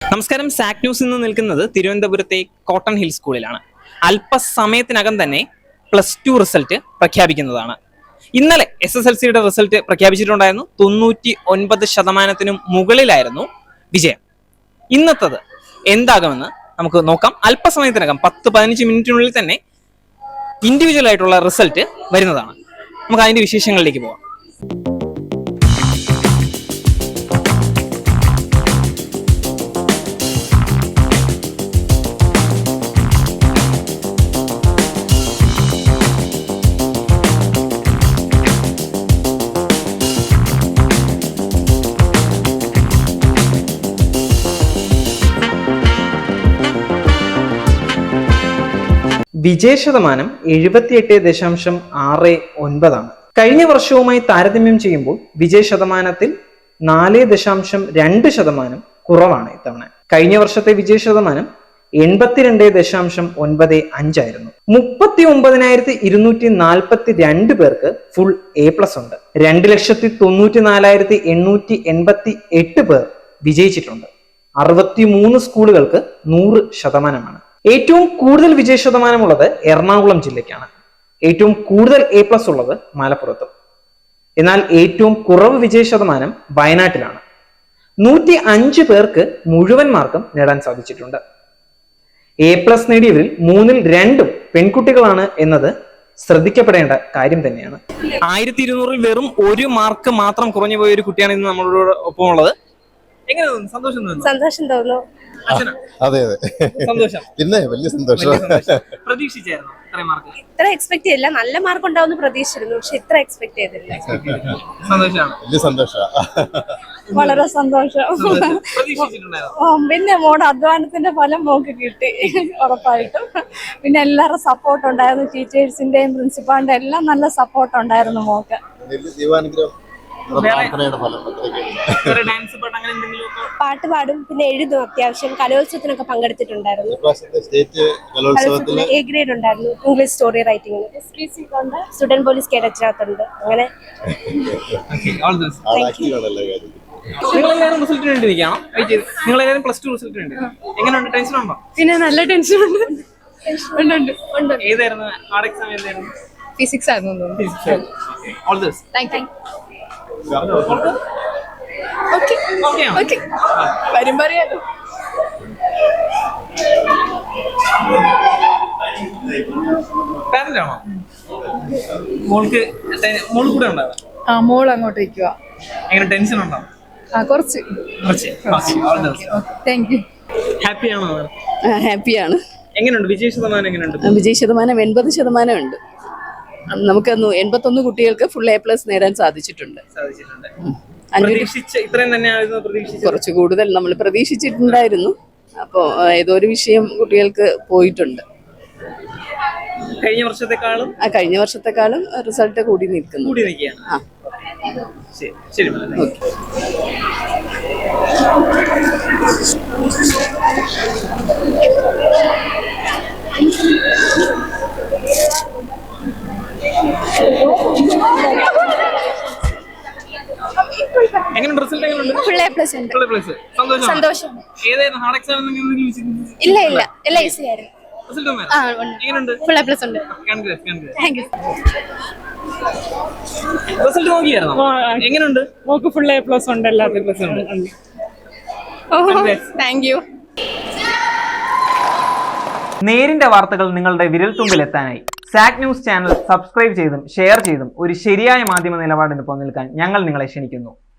നമസ്കാരം. സാക് ന്യൂസ് ഇന്ന് നിൽക്കുന്നത് തിരുവനന്തപുരത്തെ കോട്ടൺ ഹിൽ സ്കൂളിലാണ്. അല്പസമയത്തിനകം തന്നെ +2 റിസൾട്ട് പ്രഖ്യാപിക്കുന്നതാണ്. ഇന്നലെ SSLCയുടെ റിസൾട്ട് പ്രഖ്യാപിച്ചിട്ടുണ്ടായിരുന്നു. 99% മുകളിലായിരുന്നു വിജയം. ഇന്നത്തത് എന്താകുമെന്ന് നമുക്ക് നോക്കാം. അല്പസമയത്തിനകം 10-15 മിനിറ്റിനുള്ളിൽ തന്നെ ഇൻഡിവിജ്വൽ ആയിട്ടുള്ള റിസൾട്ട് വരുന്നതാണ്. നമുക്ക് അതിന്റെ വിശേഷങ്ങളിലേക്ക് പോകാം. വിജയശതമാനം 78.69 കഴിഞ്ഞ വർഷവുമായി താരതമ്യം ചെയ്യുമ്പോൾ വിജയശതമാനത്തിൽ 4.2% കുറവാണ് ഇത്തവണ. കഴിഞ്ഞ വർഷത്തെ വിജയശതമാനം 82.95 ആയിരുന്നു. 39,242 പേർക്ക് ഫുൾ A+ ഉണ്ട്. 2,94,888 പേർ വിജയിച്ചിട്ടുണ്ട്. 63 സ്കൂളുകൾക്ക് 100%. ഏറ്റവും കൂടുതൽ വിജയശതമാനമുള്ളത് എറണാകുളം ജില്ലയ്ക്കാണ്. ഏറ്റവും കൂടുതൽ A+ ഉള്ളത് മലപ്പുറത്തും. എന്നാൽ ഏറ്റവും കുറവ് വിജയശതമാനം വയനാട്ടിലാണ്. 105 പേർക്ക് മുഴുവൻ മാർക്കും നേടാൻ സാധിച്ചിട്ടുണ്ട്. A+ നേടിയവരിൽ 2 പെൺകുട്ടികളാണ് എന്നത് ശ്രദ്ധിക്കപ്പെടേണ്ട കാര്യം തന്നെയാണ്. 1200 വെറും 1 മാർക്ക് മാത്രം കുറഞ്ഞു പോയ ഒരു കുട്ടിയാണ് ഇന്ന് നമ്മളോട് ഒപ്പം ഉള്ളത്. എങ്ങനെ തോന്നുന്നു? സന്തോഷം തോന്നുന്നു. അതെ അതെ, സന്തോഷം. പിന്നെ വലിയ സന്തോഷം. പ്രതീക്ഷിച്ചായിരുന്നു ഇത്ര എക്സ്പെക്ട് ചെയ്തില്ല. നല്ല മാർക്ക് ഉണ്ടാവുമെന്ന് പ്രതീക്ഷിച്ചിരുന്നു, പക്ഷെ ഇത്ര എക്സ്പെക്ട് ചെയ്തില്ല. സന്തോഷമാണ്. വലിയ സന്തോഷം. വളരെ സന്തോഷം. പിന്നെ മോടെ അധ്വാനത്തിന്റെ ഫലം മോക്ക് കിട്ടി ഉറപ്പായിട്ടും. പിന്നെ എല്ലാവരും സപ്പോർട്ട് ഉണ്ടായിരുന്നു. ടീച്ചേഴ്സിന്റെയും പ്രിൻസിപ്പാളിന്റെ എല്ലാം നല്ല സപ്പോർട്ട് ഉണ്ടായിരുന്നു മോക്ക്. പാട്ട് പാടും, പിന്നെ എഴുതും. അത്യാവശ്യം കലോത്സവത്തിനൊക്കെ പങ്കെടുത്തിട്ടുണ്ടായിരുന്നു. A ഗ്രേഡ് ഉണ്ടായിരുന്നു. English story writing, student police കേഡറ്റിനകത്തുണ്ട്. അങ്ങനെ നിങ്ങളെല്ലാവരും റിസൾട്ടിന് വേണ്ടി നിൽക്കണം. നിങ്ങളെല്ലാവരും +2 റിസൾട്ടിന് വേണ്ടി എങ്ങനെയുണ്ട്? ടെൻഷൻ ഉണ്ടോ? പിന്നെ നല്ല ടെൻഷൻ ഉണ്ട്. ഏതായിരുന്നു ഹാർഡ് എക്സാം? ഏതായിരുന്നു? ഫിസിക്സ് ആയിരുന്നു. All the best. Thank you. വരുമ്പോ അറിയാലോ. പാരന്റ് ആണോ മോൾക്ക്? മോള് കൂടെ ഉണ്ടാവും. മോൾ അങ്ങോട്ട് വയ്ക്കുക. എങ്ങനെ ടെൻഷൻ ഉണ്ടോ? കുറച്ച്. Thank you. ഹാപ്പിയാണോ? ഹാപ്പിയാണ്. എങ്ങനെയുണ്ട് വിജയശതമാനം? എങ്ങനെയുണ്ട് വിജയശതമാനം? 80% ഉണ്ട്. നമുക്ക് 81 കുട്ടികൾക്ക് ഫുൾ A+ നേടാൻ സാധിച്ചിട്ടുണ്ട്. കുറച്ച് കൂടുതൽ നമ്മൾ പ്രതീക്ഷിച്ചിട്ടുണ്ടായിരുന്നു. അപ്പോൾ ഏതോ ഒരു വിഷയം കുട്ടികൾക്ക് പോയിട്ടുണ്ട്. കഴിഞ്ഞ വർഷത്തെക്കാളും റിസൾട്ട് കൂടി നിൽക്കുന്നു. ശരി. എങ്ങനെയുണ്ട് റിസൾട്ട്? എങ്ങനെയുണ്ട്? ഫുൾ A+ ഉണ്ട്. സന്തോഷം. ഏതായിരുന്നു ഹാർഡ് എക്സാം? ഇല്ല എല്ലാം ഈസി ആയിരുന്നു. എങ്ങനെയുണ്ട്? ഫുൾ A+ ഉണ്ട്. Thank you. റിസൾട്ട് നോക്കിയായിരുന്നോ? എങ്ങനെയുണ്ട്? മോക്ക് ഫുൾ A+ ഉണ്ട്. എല്ലാത്തിലും താങ്ക് യു. നേരിന്റെ വാർത്തകൾ നിങ്ങളുടെ വിരൽത്തുമ്പിൽ എത്താനായി സാക് ന്യൂസ് ചാനൽ സബ്സ്ക്രൈബ് ചെയ്തും ഷെയർ ചെയ്തും ഒരു ശരിയായ മാധ്യമ നിലപാടിന് പോകാൻ ഞങ്ങൾ നിങ്ങളെ ക്ഷണിക്കുന്നു.